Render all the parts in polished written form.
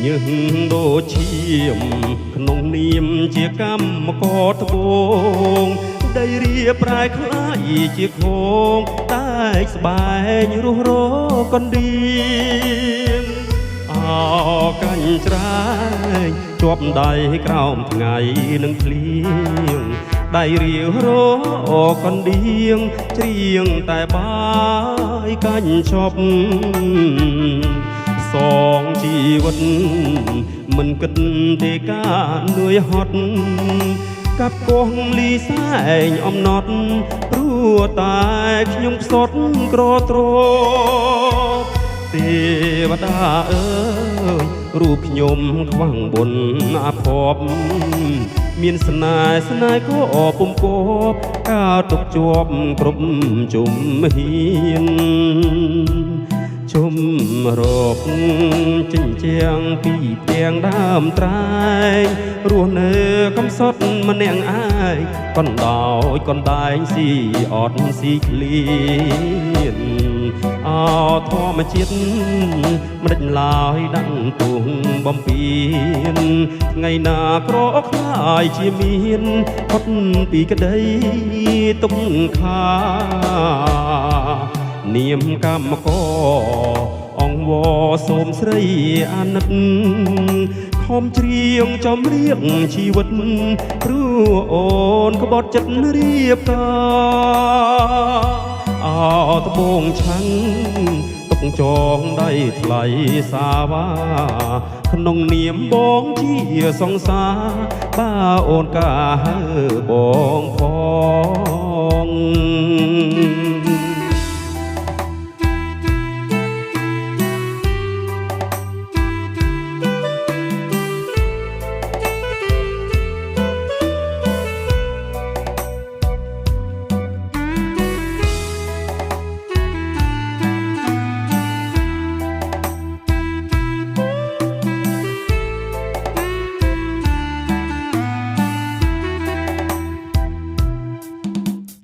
ញើសដូចឈាមក្នុងនាមជាកម្មករត្បូងដីរៀបប្រែខ្លាយជាខងតែស្បែករស់រកណ្ដៀងអោកាញ់ច្រាយជាប់ដៃក្រោមថ្ងៃនឹងភ្លៀងដៃរៀវរកណ្ដៀងច្រៀងតែបាយកាញ់ឈប់សងជីវិតមិនគិតទេការនឿយហត់កាប់កោះលីសែងអំណត់ព្រោះតែខ្ញុំផ្សត់ក្រទ្រទេវតាអើយរូបខ្ញុំខ្វាំងបុណ្យអភ័ព្វមានស្នេហ៍ក៏ពំពប់ការទុកជាប់គ្រប់ជុំហ៊ានជុំរកចិញ្ចាំងពីផ្ទាំងដើមត្រែងរស់នៅកំសត់ម្នាក់ឯងកណ្ដោយកណ្ដែងស៊ីអត់ស៊ីឃ្លានអោធម្មជាតិមិនដេចឡើយដាក់ទួងបំពេញថ្ងៃណាក្រខ្លាយជាមានផុតពីក្តីទុក្ខានាមកម្មករអង្គវសូមស្រីអាណិតខំច្រៀងចំរៀងជីវិតព្រោះអូនក្បត់ចិត្តរៀបការអោត្បូងឆាំងទុកចងដៃថ្លៃសាវាក្នុងនាមបងជាសង្សារបើអូនកាហៅបងផង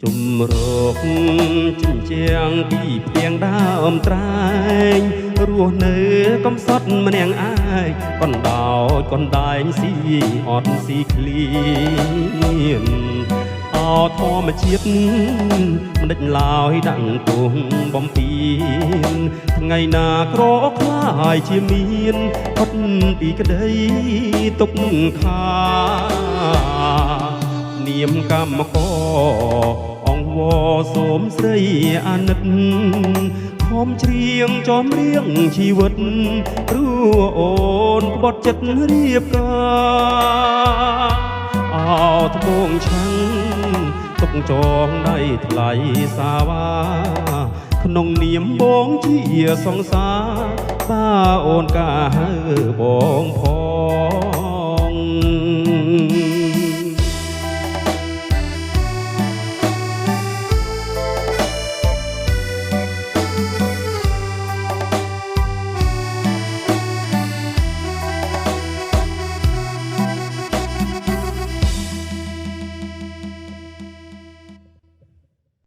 ជំរកចិញ្ចាំងពីផ្ទាំងដើមត្រែងរស់នៅកំសត់ម្នាក់ឯងកណ្ដោយកណ្ដែងស៊ីអត់ស៊ីឃ្លានអោធម្មជាតិមិនដេចឡើយដាក់ទួងបំពេញថ្ងៃណាក្រខ្លាយជាមានផុតពីក្តីទុក្ខានាមកម្មករអង្គវសូមស្រីអាណិតខំច្រៀងចំរៀងជីវិតព្រោះអូនក្បត់ចិត្តរៀបការអោត្បូងឆាំងទុកចងដៃថ្លៃសាវាក្នុងនាមបងជាសង្សារបើអូនកាហៅបងផង